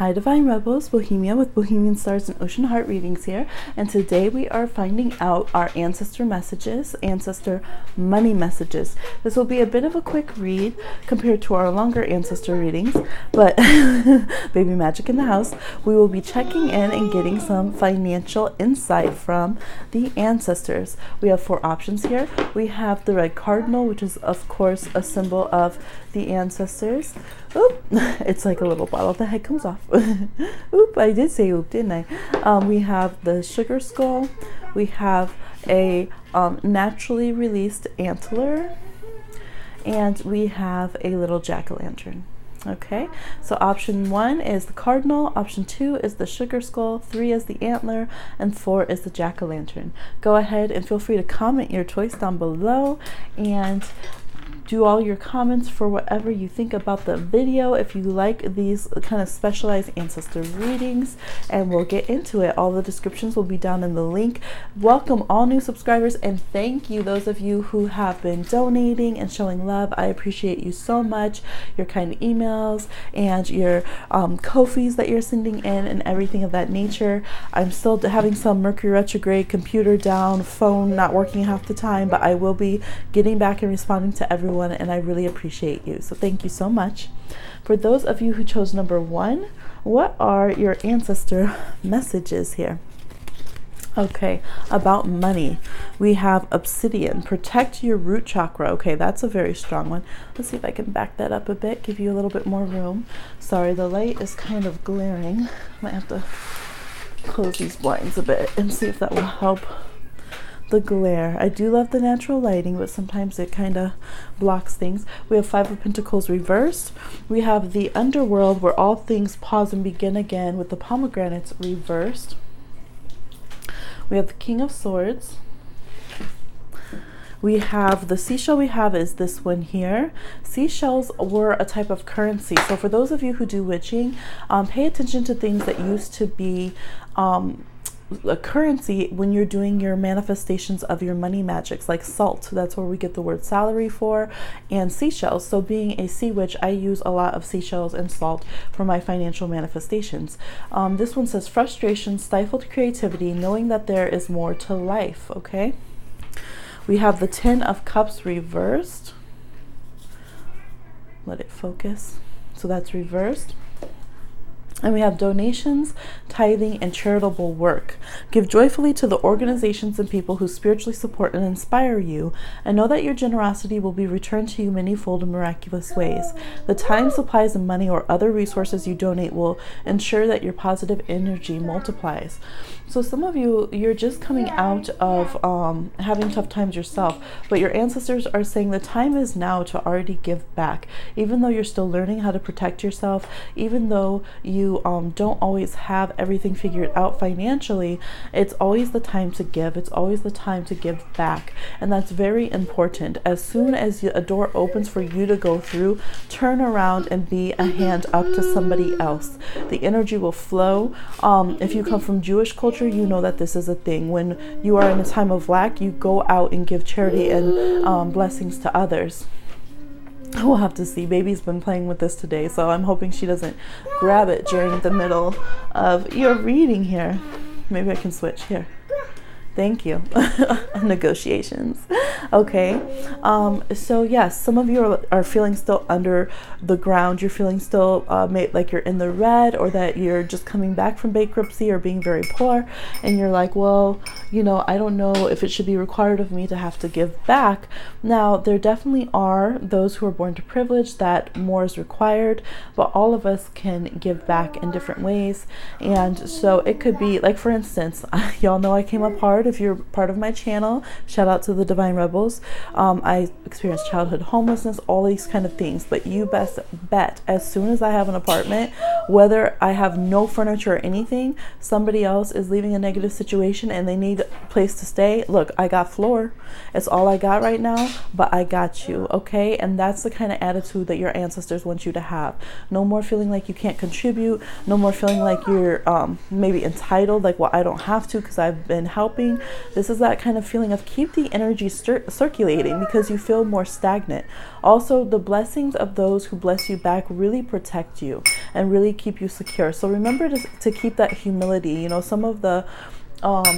Hi Divine Rebels, Bohemia with Bohemian Stars and Ocean Heart readings here, and today we are finding out our ancestor messages, ancestor money messages. This will be a bit of a quick read compared to our longer ancestor readings, but baby magic in the house. We will be checking in and getting some financial insight from the ancestors. We have 4 options here. We have the red cardinal, which is of course a symbol of the ancestors. Oop, it's like a little bottle. The head comes off. Oop, I did say oop, didn't I? We have the sugar skull. We have a naturally released antler. And we have a little jack-o'-lantern. Okay, so option 1 is the cardinal, option 2 is the sugar skull, 3 is the antler, and 4 is the jack-o'-lantern. Go ahead and feel free to comment your choice down below, and do all your comments for whatever you think about the video if you like these kind of specialized ancestor readings, and we'll get into it. All the descriptions will be down in the link. Welcome all new subscribers, and thank you those of you who have been donating and showing love. I appreciate you so much, your kind emails and your Ko-fis that you're sending in and everything of that nature. I'm still having some Mercury retrograde, computer down, phone not working half the time, but I will be getting back and responding to everyone, and I really appreciate you. So thank you so much. For those of you who chose number 1, what are your ancestor messages here? Okay, about money, we have obsidian, protect your root chakra. Okay, that's a very strong one. Let's see if I can back that up a bit, give you a little bit more room. Sorry, the light is kind of glaring. Might have to close these blinds a bit and see if that will help the glare. I do love the natural lighting, but sometimes it kind of blocks things. We have 5 of Pentacles reversed. We have the underworld, where all things pause and begin again, with the pomegranates reversed. We have the King of Swords. We have the seashell. We have is this one here. Seashells were a type of currency. So for those of you who do witching, pay attention to things that used to be a currency when you're doing your manifestations of your money magics, like salt. That's where we get the word salary for, and seashells. So being a sea witch, I use a lot of seashells and salt for my financial manifestations. This one says frustration, stifled creativity, knowing that there is more to life. Okay, we have the 10 of Cups reversed. Let it focus. So that's reversed. And we have donations, tithing, and charitable work. Give joyfully to the organizations and people who spiritually support and inspire you, and know that your generosity will be returned to you manyfold in miraculous ways. The time, supplies, and money or other resources you donate will ensure that your positive energy multiplies. So some of you, you're just coming out of having tough times yourself, but your ancestors are saying the time is now to already give back. Even though you're still learning how to protect yourself, even though you don't always have everything figured out financially, it's always the time to give. It's always the time to give back, and that's very important. As soon as a door opens for you to go through, turn around and be a hand up to somebody else. The energy will flow. If you come from Jewish culture, you know that this is a thing. When you are in a time of lack, you go out and give charity and blessings to others. We'll have to see. Baby's been playing with this today, so I'm hoping she doesn't grab it during the middle of your reading here. Maybe I can switch here. Thank you. Negotiations. Okay. So yes, some of you are feeling still under the ground. You're feeling still like you're in the red, or that you're just coming back from bankruptcy or being very poor, and you're like, well, you know, I don't know if it should be required of me to have to give back. Now, there definitely are those who are born to privilege that more is required, but all of us can give back in different ways. And so it could be like, for instance, y'all know I came up hard. If you're part of my channel, shout out to the Divine Rebels. I experienced childhood homelessness, all these kind of things, but you best bet, as soon as I have an apartment, whether I have no furniture or anything, somebody else is leaving a negative situation and they need a place to stay. Look, I got floor. It's all I got right now, but I got you. Okay, and that's the kind of attitude that your ancestors want you to have. No more feeling like you can't contribute. No more feeling like you're maybe entitled, like, well, I don't have to because I've been helping. flowing. This is that kind of feeling of keep the energy circulating, because you feel more stagnant. Also, the blessings of those who bless you back really protect you and really keep you secure. So remember to keep that humility. You know, some of the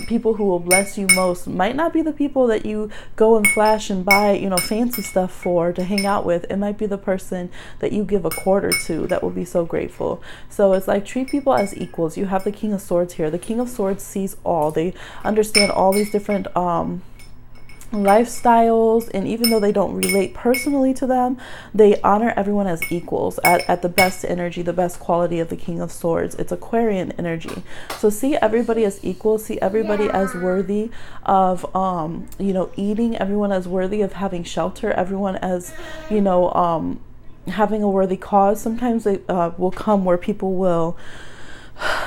people who will bless you most might not be the people that you go and flash and buy, you know, fancy stuff for to hang out with. It might be the person that you give a quarter to that will be so grateful. So it's like, treat people as equals. You have the King of Swords here. The King of Swords sees all. They understand all these different lifestyles, and even though they don't relate personally to them, they honor everyone as equals at the best energy, the best quality of the King of Swords. It's Aquarian energy. So see everybody as equal, see everybody as worthy of you know, eating, everyone as worthy of having shelter, everyone as, you know, having a worthy cause. Sometimes it will come where people will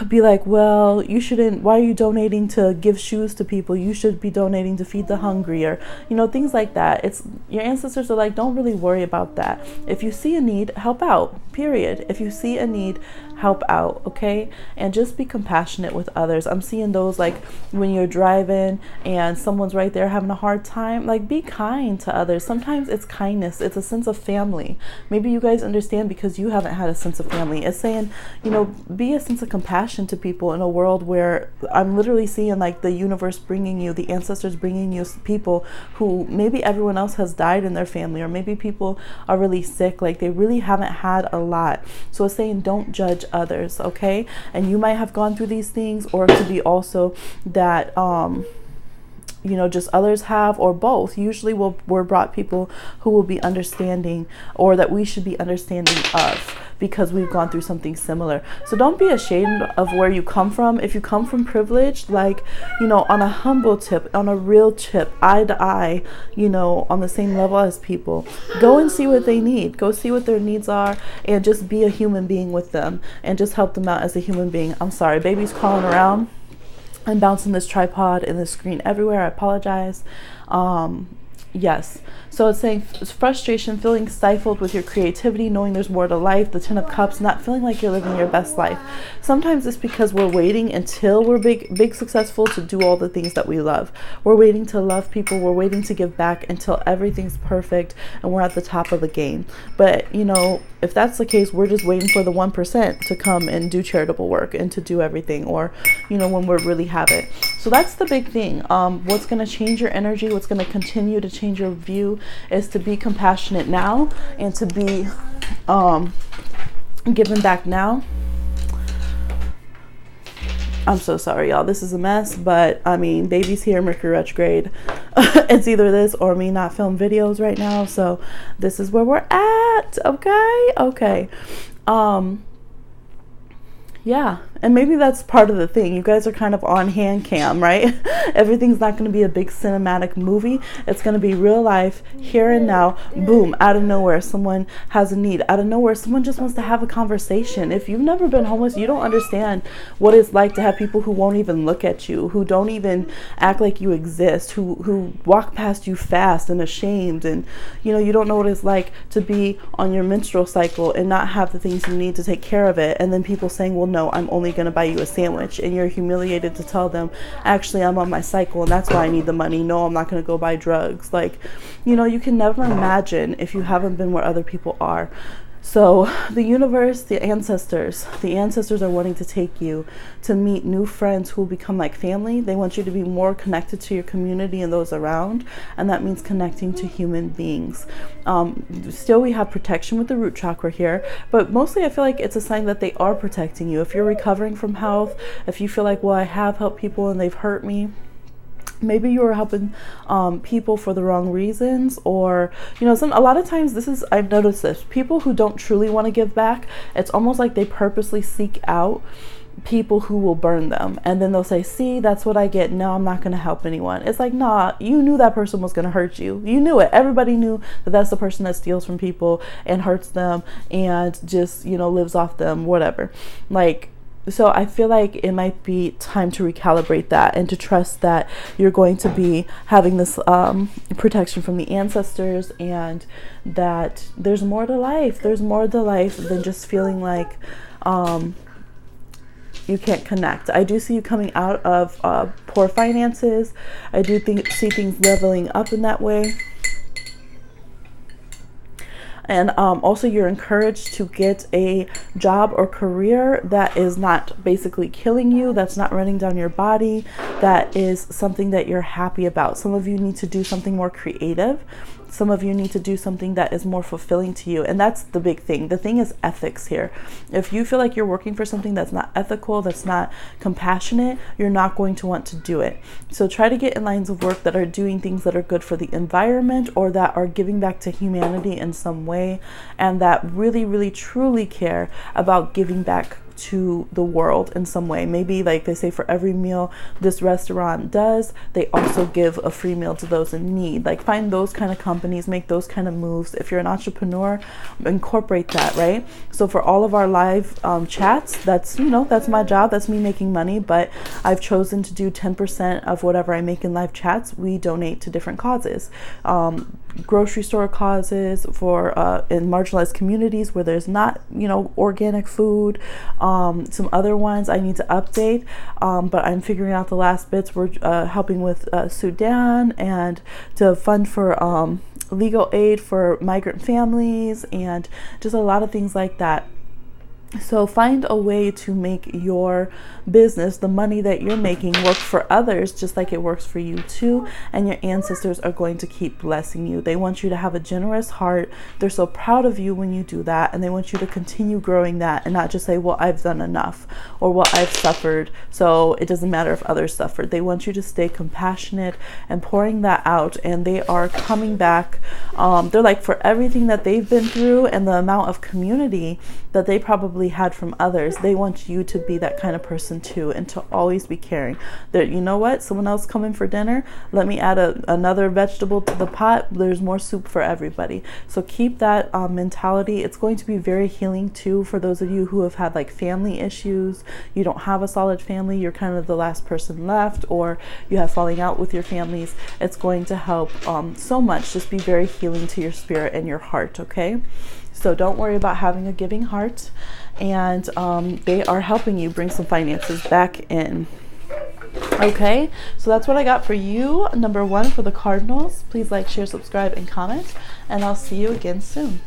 be like, well, you shouldn't, why are you donating to give shoes to people? You should be donating to feed the hungry, or, you know, things like that. It's, your ancestors are like, don't really worry about that. If you see a need, help out, period. If you see a need, help out, okay? And just be compassionate with others. I'm seeing those, like, when you're driving and someone's right there having a hard time, like, be kind to others. Sometimes it's kindness. It's a sense of family. Maybe you guys understand because you haven't had a sense of family. It's saying, you know, be a sense of compassion to people in a world where I'm literally seeing, like, the universe bringing you, the ancestors bringing you people who maybe everyone else has died in their family, or maybe people are really sick, like they really haven't had a lot. So it's saying, don't judge others, okay? And you might have gone through these things, or it could be also that you know, just others have, or both. Usually we're brought people who will be understanding, or that we should be understanding of, because we've gone through something similar. So don't be ashamed of where you come from. If you come from privilege, like, you know, on a humble tip, on a real tip, eye to eye, you know, on the same level as people, go and see what they need. Go see what their needs are, and just be a human being with them, and just help them out as a human being. I'm sorry, baby's crawling around. I'm bouncing this tripod and the screen everywhere. I apologize. Yes. So it's saying frustration, feeling stifled with your creativity, knowing there's more to life, the 10 of Cups, not feeling like you're living your best life. Sometimes it's because we're waiting until we're big successful to do all the things that we love. We're waiting to love people. We're waiting to give back until everything's perfect and we're at the top of the game. But, you know, if that's the case, we're just waiting for the 1% to come and do charitable work and to do everything, or, you know, when we really have it. So that's the big thing. What's going to change your energy, what's going to continue to change your view, is to be compassionate now, and to be giving back now. I'm so sorry, y'all. This is a mess, but I mean, baby's here, Mercury retrograde. It's either this or me not film videos right now. So this is where we're at. Okay. Yeah, and maybe that's part of the thing. You guys are kind of on hand cam, right? Everything's not going to be a big cinematic movie. It's going to be real life, here and now. Boom, out of nowhere, someone has a need. Out of nowhere, someone just wants to have a conversation. If you've never been homeless, you don't understand what it's like to have people who won't even look at you, who don't even act like you exist, who walk past you fast and ashamed. And, you know, you don't know what it's like to be on your menstrual cycle and not have the things you need to take care of it. And then people saying, well, no, I'm only going to buy you a sandwich, and you're humiliated to tell them, actually, I'm on my cycle and that's why I need the money. No, I'm not going to go buy drugs. Like, you know, you can never imagine if you haven't been where other people are. So the universe, the ancestors are wanting to take you to meet new friends who will become like family. They want you to be more connected to your community and those around, and that means connecting to human beings. Still, we have protection with the root chakra here, but mostly I feel like it's a sign that they are protecting you. If you're recovering from health, if you feel like, well, I have helped people and they've hurt me, maybe you were helping people for the wrong reasons, or, you know, a lot of times I've noticed this, people who don't truly want to give back, it's almost like they purposely seek out people who will burn them, and then they'll say, see, that's what I get, now I'm not going to help anyone. It's like, nah, you knew that person was going to hurt you. You knew it. Everybody knew that that's the person that steals from people and hurts them and just, you know, lives off them, whatever. Like, so I feel like it might be time to recalibrate that and to trust that you're going to be having this protection from the ancestors, and that there's more to life. There's more to life than just feeling like you can't connect. I do see you coming out of poor finances. I do see things leveling up in that way. And also you're encouraged to get a job or career that is not basically killing you, that's not running down your body, that is something that you're happy about. Some of you need to do something more creative. Some of you need to do something that is more fulfilling to you. And that's the big thing. The thing is ethics here. If you feel like you're working for something that's not ethical, that's not compassionate, you're not going to want to do it. So try to get in lines of work that are doing things that are good for the environment, or that are giving back to humanity in some way, and that really, really, truly care about giving back to the world in some way. Maybe like they say, for every meal this restaurant does, they also give a free meal to those in need. Like find those kind of companies, make those kind of moves. If you're an entrepreneur, incorporate that, right? So for all of our live chats, that's, you know, that's my job, that's me making money, but I've chosen to do 10% of whatever I make in live chats, we donate to different causes. Grocery store causes for in marginalized communities where there's not, you know, organic food. Some other ones I need to update, but I'm figuring out the last bits. We're helping with Sudan, and to fund for legal aid for migrant families, and just a lot of things like that. So find a way to make your business, the money that you're making, work for others just like it works for you too. And your ancestors are going to keep blessing you. They want you to have a generous heart. They're so proud of you when you do that. And they want you to continue growing that, and not just say, well, I've done enough, or well, I've suffered, so it doesn't matter if others suffered. They want you to stay compassionate and pouring that out. And they are coming back. They're like, for everything that they've been through and the amount of community that they probably had from others, they want you to be that kind of person too, and to always be caring that, you know what, someone else coming for dinner, let me add another vegetable to the pot, there's more soup for everybody. So keep that mentality. It's going to be very healing too for those of you who have had like family issues. You don't have a solid family, you're kind of the last person left, or you have falling out with your families. It's going to help so much. Just be very healing to your spirit and your heart, okay? So don't worry about having a giving heart, and they are helping you bring some finances back in. Okay, so that's what I got for you. Number 1 for the Cardinals. Please like, share, subscribe, and comment, and I'll see you again soon.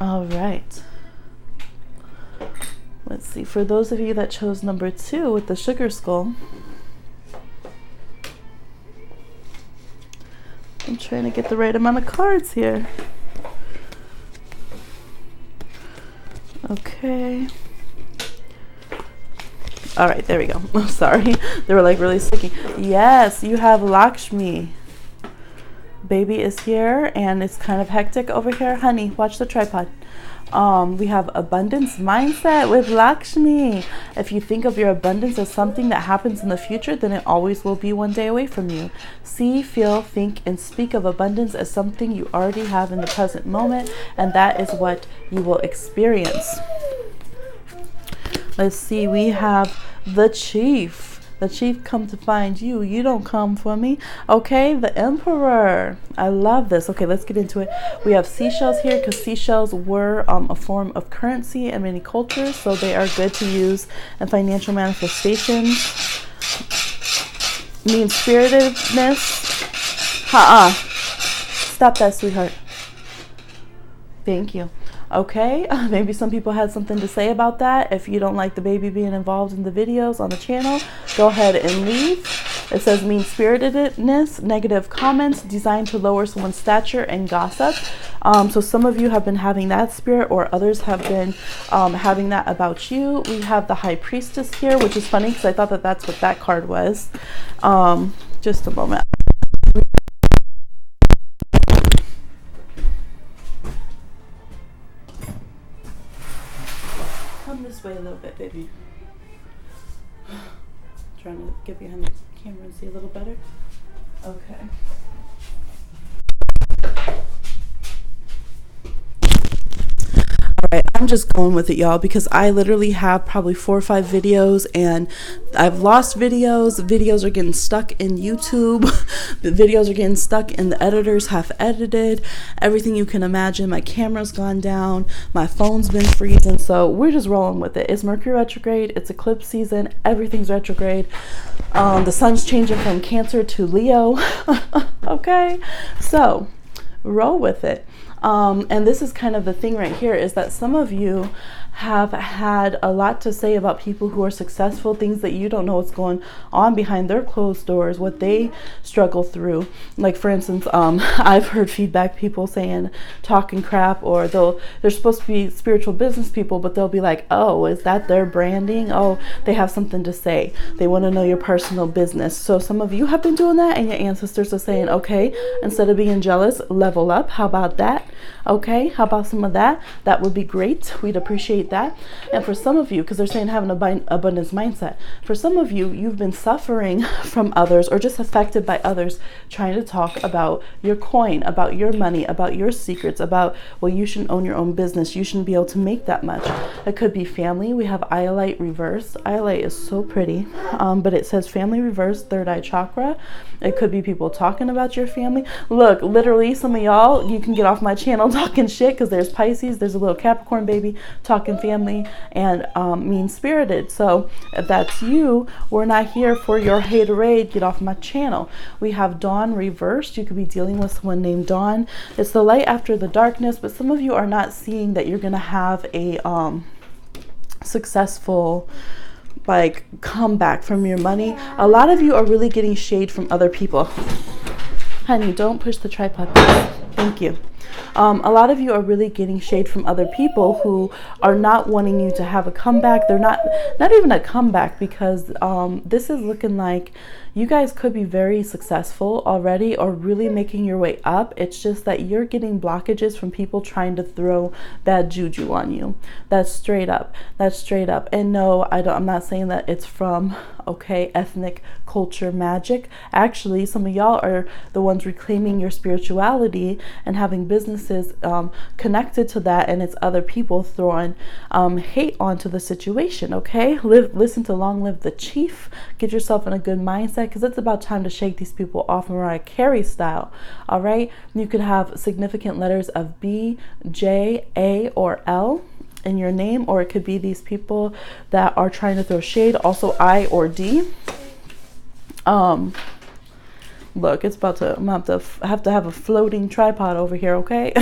All right. Let's see. For those of you that chose number 2 with the sugar skull, I'm trying to get the right amount of cards here. Okay. All right, there we go. I'm sorry. They were like really sticky. Yes, you have Lakshmi. Baby is here, and it's kind of hectic over here. Honey, watch the tripod. We have abundance mindset with Lakshmi. If you think of your abundance as something that happens in the future, then it always will be one day away from you. See, feel, think, and speak of abundance as something you already have in the present moment, and that is what you will experience. Let's see, we have the Chief. The Chief come to find you. You don't come for me. Okay, the Emperor. I love this. Okay, let's get into it. We have seashells here because seashells were a form of currency in many cultures, so they are good to use in financial manifestations. Mean-spiritedness. Stop that, sweetheart. Thank you. Okay, maybe some people had something to say about that. If you don't like the baby being involved in the videos on the channel, go ahead and leave. It says mean-spiritedness, negative comments designed to lower someone's stature, and gossip. So some of you have been having that spirit, or others have been having that about you. We have the High Priestess here, which is funny because I thought that that's what that card was. Just a moment. Come this way a little bit, baby. Trying to get behind the camera and see a little better. Okay. All right, I'm I'm just going with it, y'all, because I literally have probably 4 or 5 videos and I've lost videos. Videos are getting stuck in YouTube. The videos are getting stuck in the editors, half edited, everything you can imagine. My camera's gone down, my phone's been freezing, so we're just rolling with it. It's Mercury retrograde, it's eclipse season, everything's retrograde. The sun's changing from Cancer to Leo. Okay, so roll with it. And this is kind of the thing right here, is that some of you have had a lot to say about people who are successful, things that you don't know what's going on behind their closed doors, what they struggle through. Like, for instance, I've heard feedback, people saying, talking crap, or they're supposed to be spiritual business people, but they'll be like, oh, is that their branding? Oh, they have something to say. They want to know your personal business. So some of you have been doing that, and your ancestors are saying, okay, instead of being jealous, level up. How about that? Okay, how about some of that? That would be great. We'd appreciate that. And for some of you, because they're saying have an abundance mindset, for some of you, you've been suffering from others or just affected by others trying to talk about your coin, about your money, about your secrets, about, well, you shouldn't own your own business, you shouldn't be able to make that much. It could be family. We have Iolite reversed. Iolite is so pretty, but it says family reversed, third eye chakra. It could be people talking about your family. Look, literally, some of y'all, you can get off my channel talking shit, because there's Pisces, there's a little Capricorn baby talking family and mean-spirited. So if that's you, we're not here for your haterade. Get off my channel. We have Dawn reversed. You could be dealing with someone named Dawn. It's the light after the darkness, but some of you are not seeing that you're going to have a successful like comeback from your money. A lot of you are really getting shade from other people. Honey, don't push the tripod, please. Thank you. A lot of you are really getting shade from other people who are not wanting you to have a comeback. They're not even a comeback, because this is looking like you guys could be very successful already or really making your way up. It's just that you're getting blockages from people trying to throw bad juju on you. That's straight up. That's straight up. And no, I'm not saying that it's from, okay, ethnic culture magic. Actually, some of y'all are the ones reclaiming your spirituality and having businesses connected to that, and it's other people throwing hate onto the situation. Okay, listen to Long Live the Chief. Get yourself in a good mindset, because it's about time to shake these people off, Mariah Carey style. All right, you could have significant letters of B, J, A, or L in your name, or it could be these people that are trying to throw shade, also I or D. Look, it's about to, I'm about to have a floating tripod over here, okay?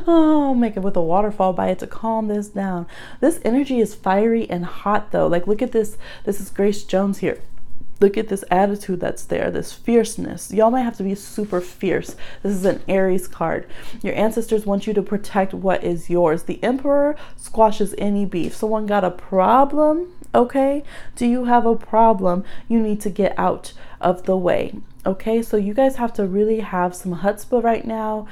Oh, make it with a waterfall by it to calm this down. This energy is fiery and hot, though. Like, look at this. This is Grace Jones here. Look at this attitude that's there, this fierceness. Y'all might have to be super fierce. This is an Aries card. Your ancestors want you to protect what is yours. The Emperor squashes any beef. Someone got a problem, okay? Do you have a problem? You need to get out of the way. Okay, so you guys have to really have some chutzpah right now.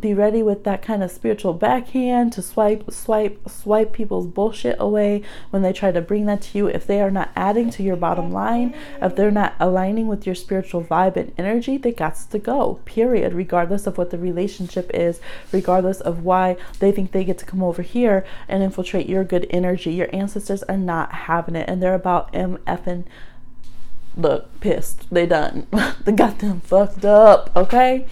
Be ready with that kind of spiritual backhand to swipe people's bullshit away when they try to bring that to you. If they are not adding to your bottom line, if they're not aligning with your spiritual vibe and energy, they got to go, period, regardless of what the relationship is, regardless of why they think they get to come over here and infiltrate your good energy. Your ancestors are not having it, and they're about MFing. Look, pissed. They done. They got them fucked up, okay?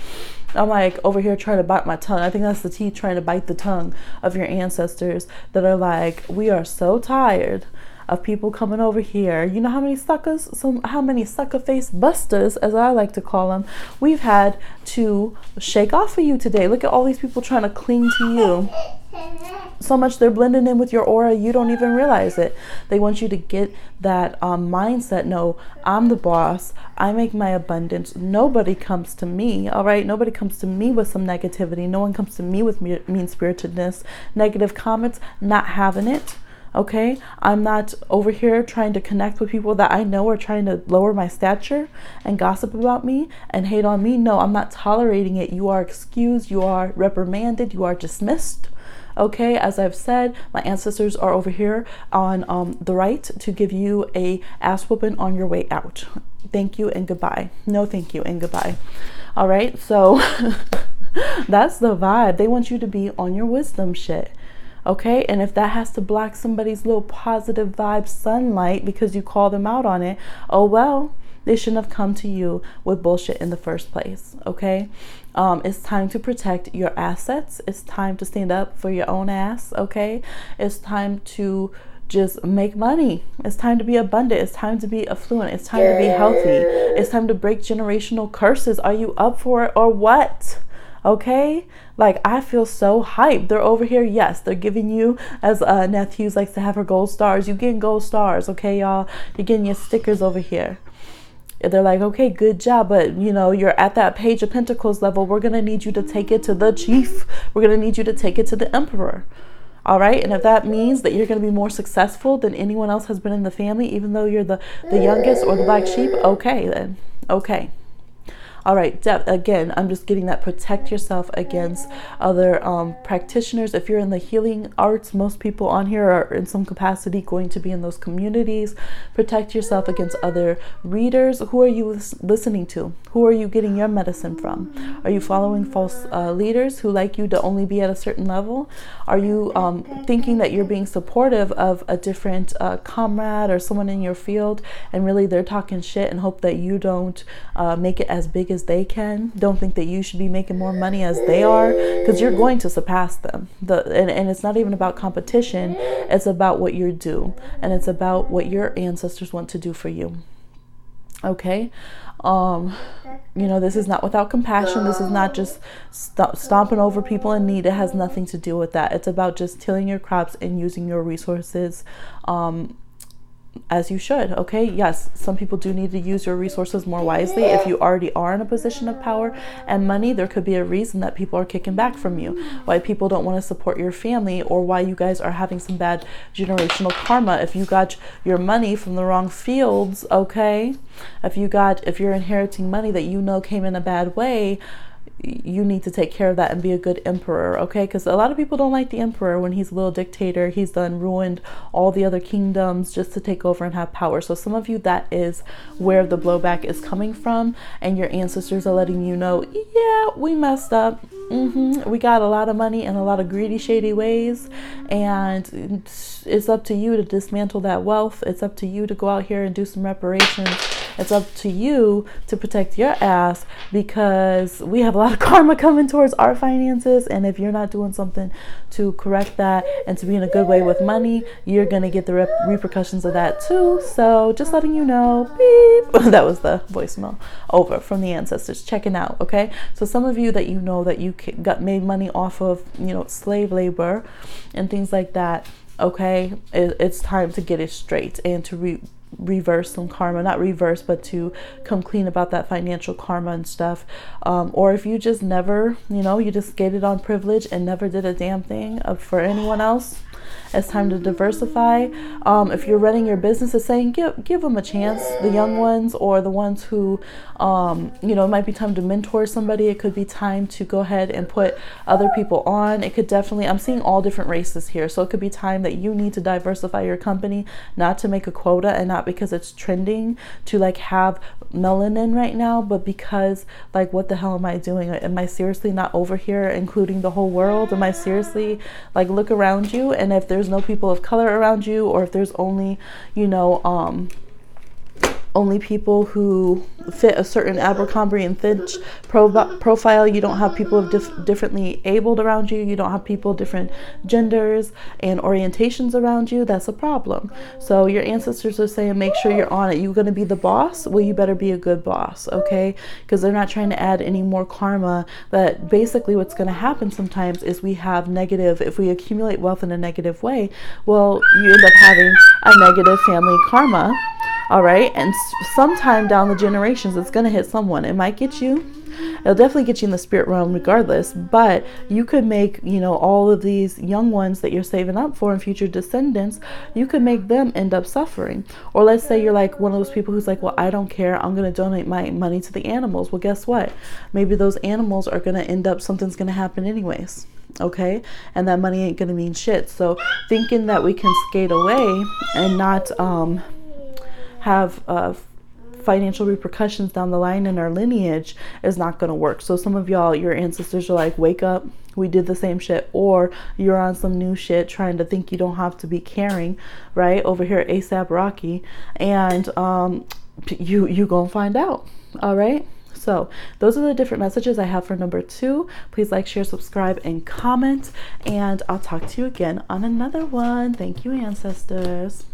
I'm like over here trying to bite my tongue. I think that's the teeth trying to bite the tongue of your ancestors that are like, we are so tired of people coming over here. You know how many suckers, how many sucker face busters, as I like to call them, we've had to shake off of you today. Look at all these people trying to cling to you. So much they're blending in with your aura, you don't even realize it. They want you to get that mindset. No, I'm the boss. I make my abundance. Nobody comes to me, all right? Nobody comes to me with some negativity. No one comes to me with mean-spiritedness. Negative comments, not having it. Okay, I'm not over here trying to connect with people that I know are trying to lower my stature and gossip about me and hate on me. No, I'm not tolerating it. You are excused, you are reprimanded, you are dismissed. Okay, as I've said, my ancestors are over here on the right to give you a ass whooping on your way out. Thank you and goodbye. No thank you and goodbye. All right, so That's the vibe. They want you to be on your wisdom shit. Okay, and if that has to block somebody's little positive vibe sunlight because you call them out on it, oh well, they shouldn't have come to you with bullshit in the first place. Okay, it's time to protect your assets. It's time to stand up for your own ass. Okay, it's time to just make money. It's time to be abundant. It's time to be affluent. It's time to be healthy. It's time to break generational curses. Are you up for it or what? Okay, like I feel so hyped. They're over here. Yes, they're giving you, as Nath Hughes likes to have her gold stars. You getting gold stars, okay, y'all? You're getting your stickers over here. They're like, okay, good job, but you know, you're at that Page of Pentacles level. We're gonna need you to take it to the chief. We're gonna need you to take it to the emperor. All right, and if that means that you're gonna be more successful than anyone else has been in the family, even though you're the youngest or the black sheep, okay then, okay. All right, again, I'm just getting that protect yourself against other practitioners. If you're in the healing arts, most people on here are in some capacity going to be in those communities. Protect yourself against other readers. Who are you listening to? Who are you getting your medicine from? Are you following false leaders who like you to only be at a certain level? Are you thinking that you're being supportive of a different comrade or someone in your field, and really they're talking shit and hope that you don't make it as big as they can? Don't think that you should be making more money as they are, because you're going to surpass them. And it's not even about competition. It's about what you're due, and it's about what your ancestors want to do for you. Okay, you know, this is not without compassion. This is not just stomping over people in need. It has nothing to do with that. It's about just tilling your crops and using your resources as you should. Okay, yes, some people do need to use your resources more wisely. If you already are in a position of power and money, there could be a reason that people are kicking back from you, why people don't want to support your family, or why you guys are having some bad generational karma. If you got your money from the wrong fields, okay, if you're inheriting money that you know came in a bad way, you need to take care of that and be a good emperor, okay? Because a lot of people don't like the emperor when he's a little dictator. He's done ruined all the other kingdoms just to take over and have power. So some of you, that is where the blowback is coming from, and your ancestors are letting you know, yeah, we messed up. We got a lot of money in a lot of greedy, shady ways, and it's up to you to dismantle that wealth. It's up to you to go out here and do some reparations. It's up to you to protect your ass, because we have a lot of karma coming towards our finances, and if you're not doing something to correct that and to be in a good way with money, you're gonna get the repercussions of that too. So just letting you know, beep. That was the voicemail over from the ancestors checking out. Okay, so some of you that you know that you got made money off of, you know, slave labor and things like that, okay, it's time to get it straight and to reverse some karma. Not reverse, but to come clean about that financial karma and stuff. Or if you just never, you know, you just skated on privilege and never did a damn thing for anyone else, it's time to diversify. If you're running your business, it's saying give them a chance, the young ones, or the ones who, you know, it might be time to mentor somebody. It could be time to go ahead and put other people on. It could definitely, I'm seeing all different races here. So it could be time that you need to diversify your company, not to make a quota, and not because it's trending to like have melanin right now, but because like, what the hell am I doing? Am I seriously not over here including the whole world? Am I seriously, like, look around you, and if there's no people of color around you, or if there's only, you know, only people who fit a certain Abercrombie and Fitch profile, you don't have people of differently abled around you, you don't have people different genders and orientations around you, that's a problem. So your ancestors are saying, make sure you're on it. You're going to be the boss? Well, you better be a good boss, okay? Because they're not trying to add any more karma. That basically what's going to happen sometimes is we have negative, if we accumulate wealth in a negative way, well, you end up having a negative family karma. All right, and sometime down the generations, it's going to hit someone. It might get you. It'll definitely get you in the spirit realm regardless, but you could make, you know, all of these young ones that you're saving up for and future descendants, you could make them end up suffering. Or let's say you're like one of those people who's like, well, I don't care, I'm going to donate my money to the animals. Well, guess what? Maybe those animals are going to end up, something's going to happen anyways. Okay, and that money ain't going to mean shit. So thinking that we can skate away and not have financial repercussions down the line in our lineage is not going to work. So some of y'all, your ancestors are like, wake up, we did the same shit, or you're on some new shit trying to think you don't have to be caring, right? Over here, ASAP Rocky, and you gonna find out. All right. So those are the different messages I have for number 2. Please like, share, subscribe, and comment. And I'll talk to you again on another one. Thank you, ancestors.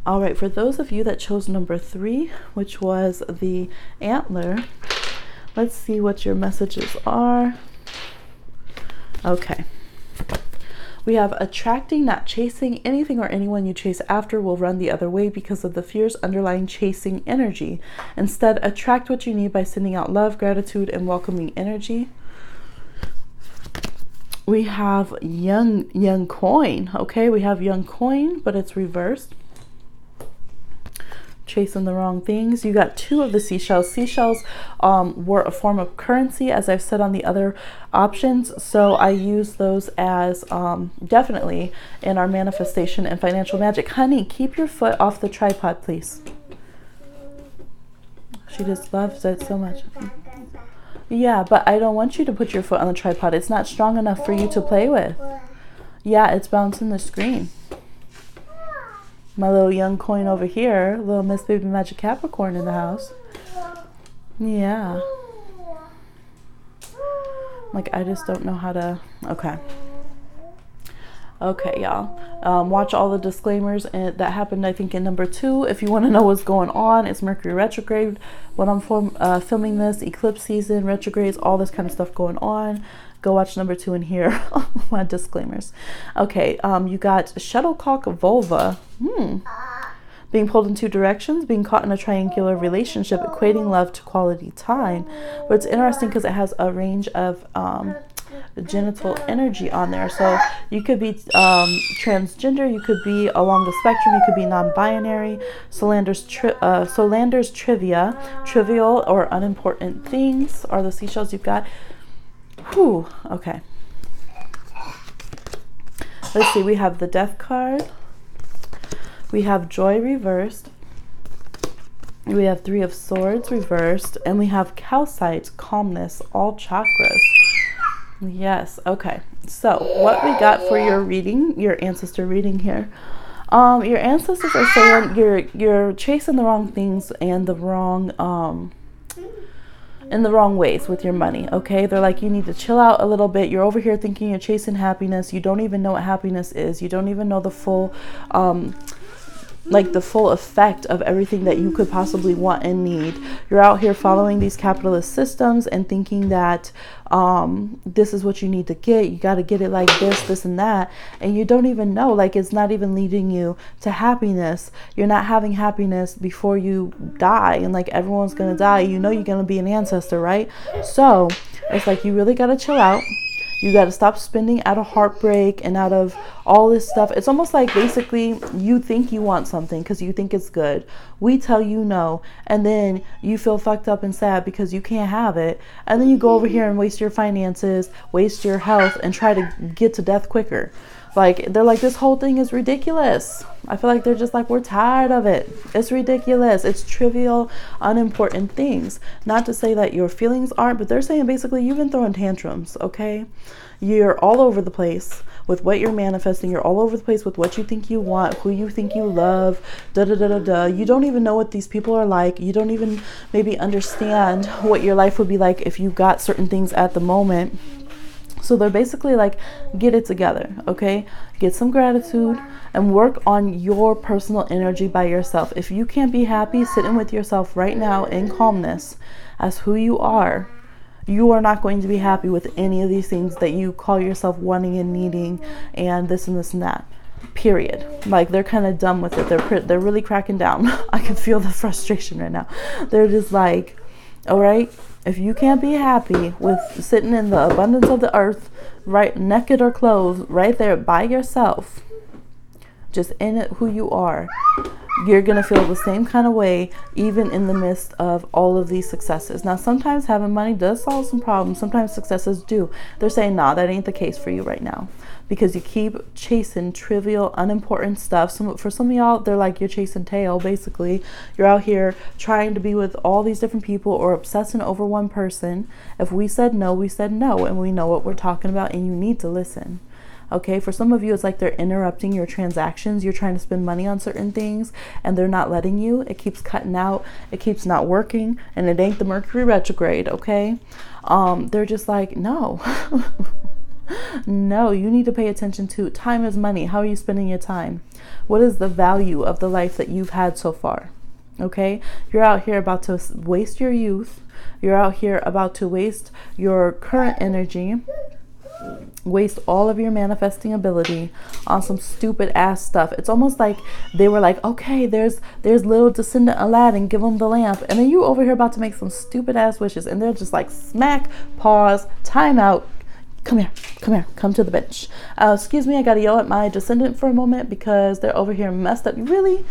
All right, for those of you that chose number 3, which was the Antler, let's see what your messages are. Okay. We have attracting, not chasing. Anything or anyone you chase after will run the other way because of the fierce underlying chasing energy. Instead, attract what you need by sending out love, gratitude, and welcoming energy. We have young coin. Okay, we have young coin, but it's reversed. Chasing the wrong things. You got 2 of the seashells. Seashells were a form of currency, as I've said on the other options, so I use those as definitely in our manifestation and financial magic. Honey, keep your foot off the tripod, please. She just loves it so much. Yeah, but I don't want you to put your foot on the tripod. It's not strong enough for you to play with. Yeah, it's bouncing the screen. My little young coin over here, little Miss Baby Magic Capricorn in the house. Yeah. Like, I just don't know how to, okay. Okay, y'all. Watch all the disclaimers that happened, I think, in number 2. If you want to know what's going on, it's Mercury retrograde. When I'm filming this, eclipse season, retrogrades, all this kind of stuff going on. Go watch number 2 and hear my disclaimers. Okay, you got shuttlecock vulva. Being pulled in 2 directions, being caught in a triangular relationship, equating love to quality time. But it's interesting because it has a range of genital energy on there. So you could be transgender, you could be along the spectrum, you could be non-binary. Solander's trivia, trivial or unimportant things are the seashells you've got. Whew, okay. Let's see, we have the Death card. We have Joy reversed. We have 3 of Swords reversed. And we have Calcite, calmness, all chakras. Yes, okay. So what we got for your reading, your ancestor reading here. Your ancestors are saying you're chasing the wrong things and the wrong in the wrong ways with your money. Okay, they're like, you need to chill out a little bit. You're over here thinking you're chasing happiness. You don't even know what happiness is. You don't even know the full the full effect of everything that you could possibly want and need. You're out here following these capitalist systems and thinking that this is what you need to get. You got to get it like this and that, and you don't even know, like, it's not even leading you to happiness. You're not having happiness before you die, and like, everyone's gonna die. You know you're gonna be an ancestor, right? So it's like, you really got to chill out. You got to stop spending out of heartbreak and out of all this stuff. It's almost like, basically, you think you want something because you think it's good. We tell you no, and then you feel fucked up and sad because you can't have it. And then you go over here and waste your finances, waste your health, and try to get to death quicker. Like, they're like, this whole thing is ridiculous. I feel like they're just like, we're tired of it. It's ridiculous. It's trivial, unimportant things. Not to say that your feelings aren't, but they're saying basically you've been throwing tantrums, okay? You're all over the place with what you're manifesting. You're all over the place with what you think you want, who you think you love, da-da-da-da-da. You don't even know what these people are like. You don't even maybe understand what your life would be like if you got certain things at the moment. So they're basically like, get it together, okay? Get some gratitude and work on your personal energy by yourself. If you can't be happy sitting with yourself right now in calmness as who you are not going to be happy with any of these things that you call yourself wanting and needing and this and this and that. Period. Like, they're kind of done with it. They're really cracking down. I can feel the frustration right now. They're just like, all right, if you can't be happy with sitting in the abundance of the earth, right, naked or clothed, right there by yourself, just in it, who you are, you're going to feel the same kind of way, even in the midst of all of these successes. Now, sometimes having money does solve some problems. Sometimes successes do. They're saying, nah, that ain't the case for you right now, because you keep chasing trivial, unimportant stuff. For some of y'all, they're like, you're chasing tail, basically. You're out here trying to be with all these different people or obsessing over one person. If we said no, we said no, and we know what we're talking about, and you need to listen. Okay, for some of you, it's like they're interrupting your transactions. You're trying to spend money on certain things and they're not letting you. It keeps cutting out. It keeps not working, and it ain't the Mercury retrograde, okay? They're just like, no. No, you need to pay attention to time is money. How are you spending your time? What is the value of the life that you've had so far? Okay, you're out here about to waste your youth. You're out here about to waste your current energy, waste all of your manifesting ability on some stupid ass stuff. It's almost like they were like, okay, there's little descendant Aladdin, give him the lamp, and then you over here about to make some stupid ass wishes, and they're just like, smack, pause, time out. Come here, come to the bench. Excuse me, I gotta yell at my descendant for a moment because they're over here messed up. Really,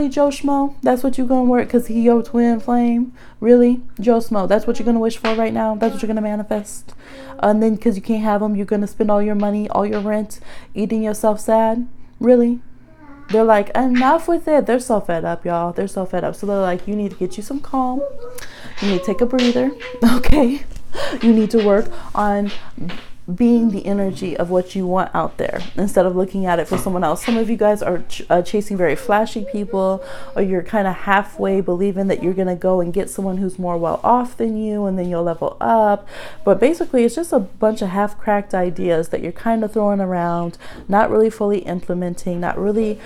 Joe Schmo? That's what you gonna work because he your twin flame? Really, Joe Schmo? That's what you're gonna wish for right now? That's what you're gonna manifest? And then because you can't have them, you're gonna spend all your money, all your rent, eating yourself sad? Really? They're like, enough with it. They're so fed up, y'all. They're so fed up. So they're like, you need to get you some calm. You need to take a breather, okay? You need to work on being the energy of what you want out there instead of looking at it for someone else. Some of you guys are chasing very flashy people, or you're kind of halfway believing that you're going to go and get someone who's more well off than you and then you'll level up. But basically it's just a bunch of half-cracked ideas that you're kind of throwing around, not really fully implementing, not really,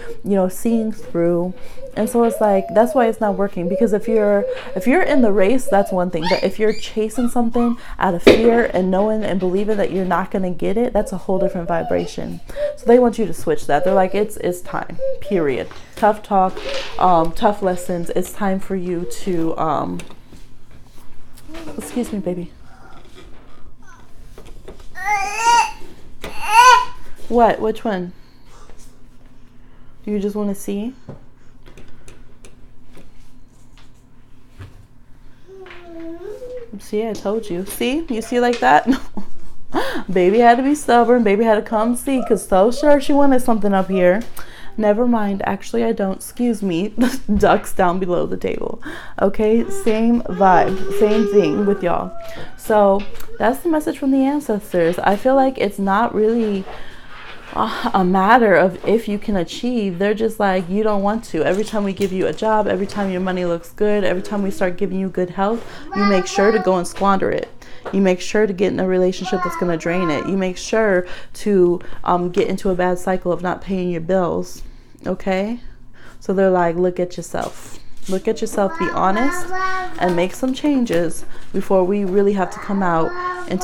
seeing through. And so it's like, that's why it's not working, because if you're in the race, that's one thing. But if you're chasing something out of fear and knowing and believing that you're not going to get it, that's a whole different vibration. So they want you to switch that. They're like, it's time, period. Tough talk, tough lessons. It's time for you to, excuse me, baby. What? Which one? You just want to see? See, I told you. See? You see like that? Baby had to be stubborn. Baby had to come see, because so sure she wanted something up here. Never mind. Actually, I don't. Excuse me. Ducks down below the table. Okay? Same vibe. Same thing with y'all. So that's the message from the ancestors. I feel like it's not really a matter of if you can achieve. They're just like, you don't want to. Every time we give you a job, every time your money looks good, every time we start giving you good health, you make sure to go and squander it. You make sure to get in a relationship that's going to drain it. You make sure to get into a bad cycle of not paying your bills. Okay? So they're like, look at yourself. Look at yourself, be honest, and make some changes before we really have to come out and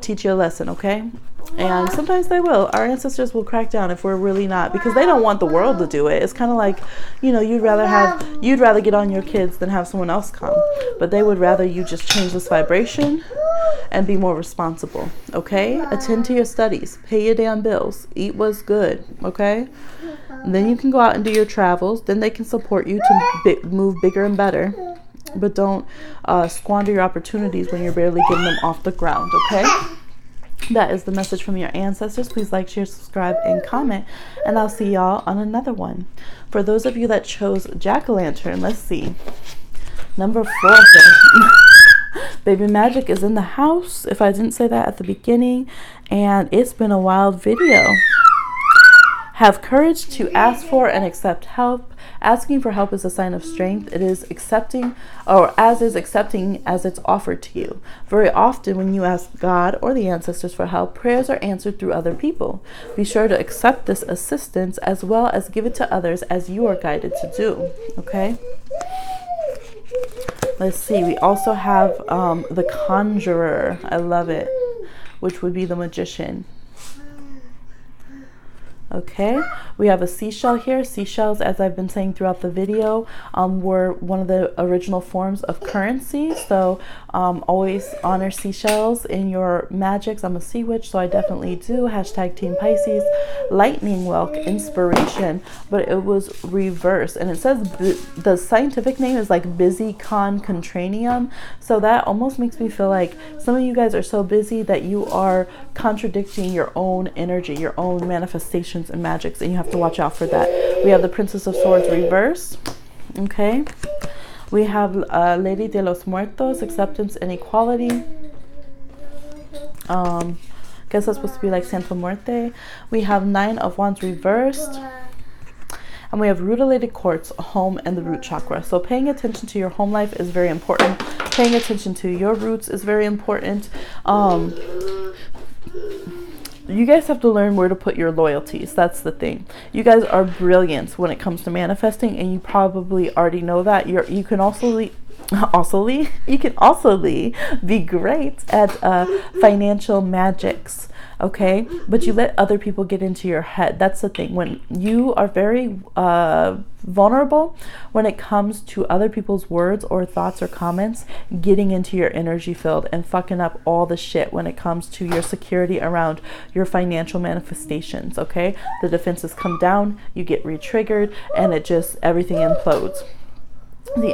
teach you a lesson, okay? And sometimes they will. Our ancestors will crack down if we're really not, because they don't want the world to do it. It's kind of like, you'd rather get on your kids than have someone else come. But they would rather you just change this vibration and be more responsible, okay? Attend to your studies, pay your damn bills, eat what's good, okay? And then you can go out and do your travels. Then they can support you to move bigger and better. But don't squander your opportunities when you're barely getting them off the ground, okay? That is the message from your ancestors. Please like, share, subscribe, and comment. And I'll see y'all on another one. For those of you that chose Jack-o'-lantern, let's see. Number 4. Baby Magic is in the house, if I didn't say that at the beginning. And it's been a wild video. Have courage to ask for and accept help. Asking for help is a sign of strength. It is accepting, or as is accepting as it's offered to you. Very often when you ask God or the ancestors for help, prayers are answered through other people. Be sure to accept this assistance as well as give it to others as you are guided to do. Okay? Let's see. We also have the Conjurer. I love it. Which would be the Magician. Okay, we have a seashell here. Seashells, as I've been saying throughout the video, were one of the original forms of currency. So always honor seashells in your magics. I'm a sea witch, so I definitely do. Hashtag Team Pisces. Lightning Whelk, inspiration, but it was reversed. And it says the scientific name is like busy con contranium. So that almost makes me feel like some of you guys are so busy that you are contradicting your own energy, your own manifestations and magics, and you have to watch out for that. We have the Princess of Swords reverse. Okay, we have Lady de los Muertos, acceptance and equality. Guess that's supposed to be like Santa Muerte. We have Nine of Wands reversed. And we have rutilated quartz, home, and the root chakra. So paying attention to your home life is very important. Paying attention to your roots is very important. You guys have to learn where to put your loyalties. That's the thing. You guys are brilliant when it comes to manifesting, and you probably already know that. You can also be great at financial magics. Okay, but you let other people get into your head. That's the thing. When you are very vulnerable when it comes to other people's words or thoughts or comments getting into your energy field and fucking up all the shit when it comes to your security around your financial manifestations. Okay, the defenses come down, you get re-triggered, and everything implodes. The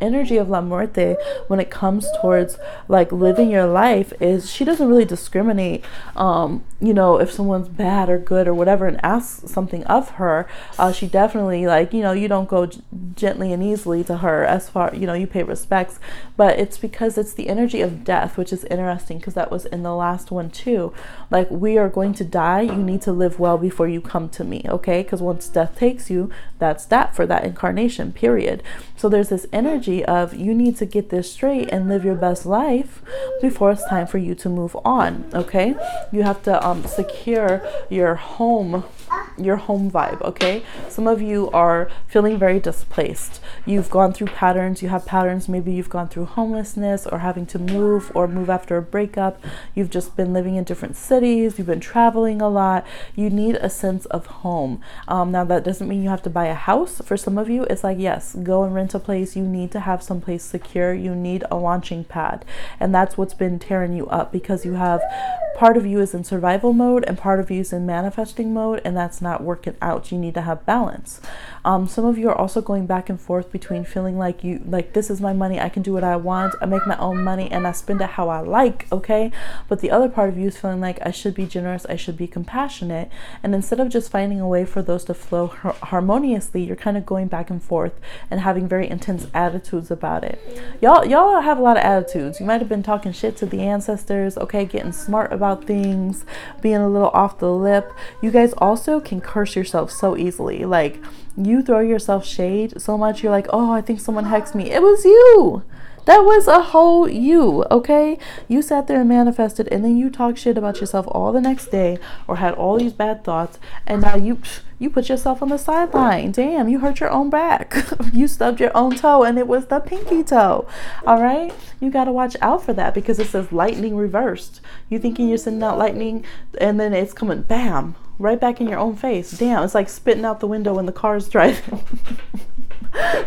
energy of La Muerte when it comes towards like living your life is she doesn't really discriminate if someone's bad or good or whatever and asks something of her. She definitely you don't go gently and easily to her as far you pay respects, but it's because it's the energy of death, which is interesting because that was in the last one too. Like, we are going to die, you need to live well before you come to me. Okay, because once death takes you, that's that for that incarnation, period. So there's this energy of you need to get this straight and live your best life before it's time for you to move on. Okay, you have to secure your home vibe. Okay, some of you are feeling very displaced. You've gone through patterns. You have patterns. Maybe you've gone through homelessness or having to move after a breakup. You've just been living in different cities. You've been traveling a lot. You need a sense of home. Now that doesn't mean you have to buy a house. For some of you, it's like, yes, go and rent a place. You need to have someplace secure. You need a launching pad, and that's what's been tearing you up, because you have part of you is in survival mode and part of you is in manifesting mode, and that's not working out. You need to have balance. Some of you are also going back and forth between feeling like this is my money, I can do what I want, I make my own money and I spend it how I like. Okay, but the other part of you is feeling like I should be generous, I should be compassionate, and instead of just finding a way for those to flow harmoniously, you're kind of going back and forth and having very intense attitudes about it. Y'all have a lot of attitudes. You might have been talking shit to the ancestors, okay, getting smart about things, being a little off the lip. You guys also can curse yourself so easily. Like, you throw yourself shade so much, you're like, oh, I think someone hexed me. It was you. That was a whole you, okay? You sat there and manifested, and then you talk shit about yourself all the next day, or had all these bad thoughts, and now you put yourself on the sideline. Damn, you hurt your own back. You stubbed your own toe, and it was the pinky toe. All right? You got to watch out for that, because it says lightning reversed. You thinking you're sending out lightning, and then it's coming, bam, right back in your own face. Damn, it's like spitting out the window when the car's driving.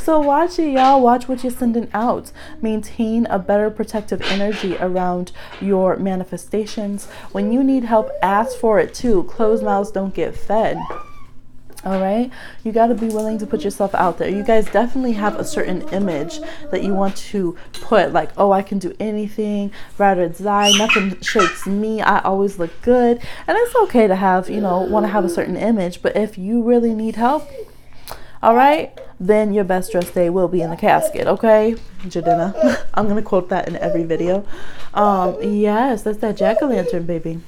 So watch it, y'all. Watch what you're sending out. Maintain a better protective energy around your manifestations. When you need help, ask for it too. Closed mouths don't get fed. All right, you got to be willing to put yourself out there. You guys definitely have a certain image that you want to put, like, oh, I can do anything, ride or die, nothing shakes me, I always look good. And it's okay to have, want to have a certain image, but if you really need help, all right, then your best dressed day will be in the casket. Okay, Jadena. I'm gonna quote that in every video. Yes, that's that jack-o'-lantern, baby.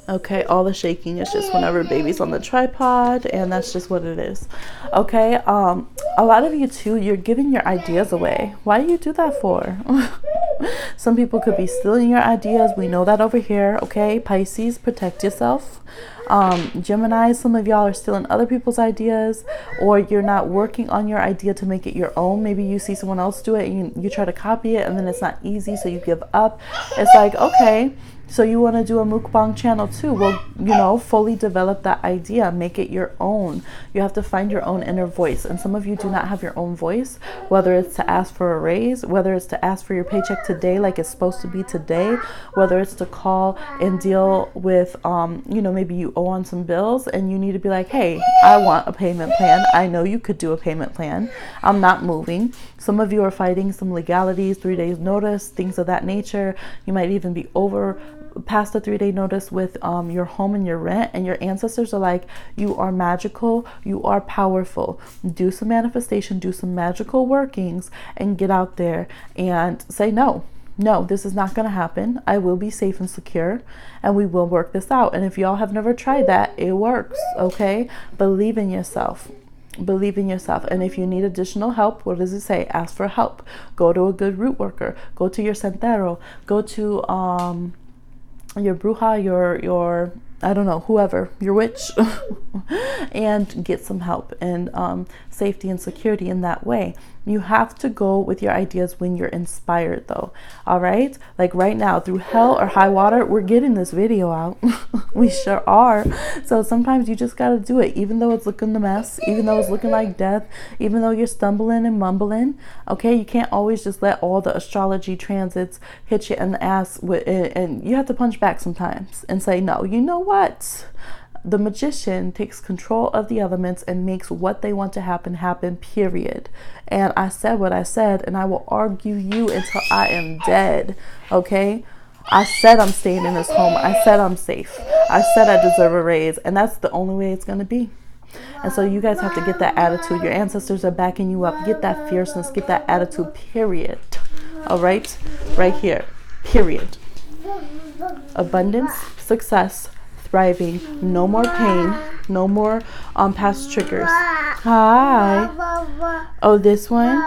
Okay, all the shaking is just whenever baby's on the tripod, and that's just what it is. Okay, a lot of you too, you're giving your ideas away. Why do you do that for? Some people could be stealing your ideas. We know that over here. Okay, Pisces, protect yourself. Gemini, some of y'all are stealing other people's ideas, or you're not working on your idea to make it your own. Maybe you see someone else do it and you try to copy it, and then it's not easy, so you give up. It's like, okay, so you want to do a mukbang channel too. Well, you know, fully develop that idea, make it your own. You have to find your own inner voice. And some of you do not have your own voice, whether it's to ask for a raise, whether it's to ask for your paycheck today like it's supposed to be today, whether it's to call and deal with, you know, maybe you owe on some bills and you need to be like, hey, I want a payment plan. I know you could do a payment plan. I'm not moving. Some of you are fighting some legalities, 3 days notice, things of that nature. You might even be over past the 3-day notice with your home and your rent, and your ancestors are like, you are magical, you are powerful. Do some manifestation, do some magical workings, and get out there and say no, this is not going to happen. I will be safe and secure, and we will work this out. And if y'all have never tried that, it works. Okay, believe in yourself. Believe in yourself. And if you need additional help, what does it say? Ask for help. Go to a good root worker. Go to your santero. Go to your bruja, your I don't know, whoever, your witch, and get some help and safety and security in that way. You have to go with your ideas when you're inspired, though. All right, like right now, through hell or high water, we're getting this video out. We sure are. So sometimes you just got to do it, even though it's looking a mess, even though it's looking like death, even though you're stumbling and mumbling. Okay, you can't always just let all the astrology transits hit you in the ass and you have to punch back sometimes and say, no, you know what? The magician takes control of the elements and makes what they want to happen, period. And I said what I said, and I will argue you until I am dead. Okay, I said I'm staying in this home. I said I'm safe. I said I deserve a raise, and that's the only way it's going to be. And so you guys have to get that attitude. Your ancestors are backing you up. Get that fierceness, get that attitude, period. All right, right here, period. Abundance, success, thriving, no more pain, no more past triggers. Hi. Oh, this one?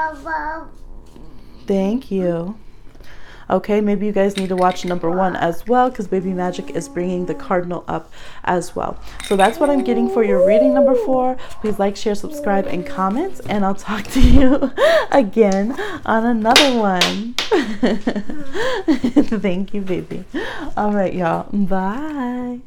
Thank you. Okay, maybe you guys need to watch number 1 as well, because Baby Magic is bringing the Cardinal up as well. So that's what I'm getting for your reading number 4. Please like, share, subscribe, and comment, and I'll talk to you again on another one. Thank you, baby. All right, y'all. Bye.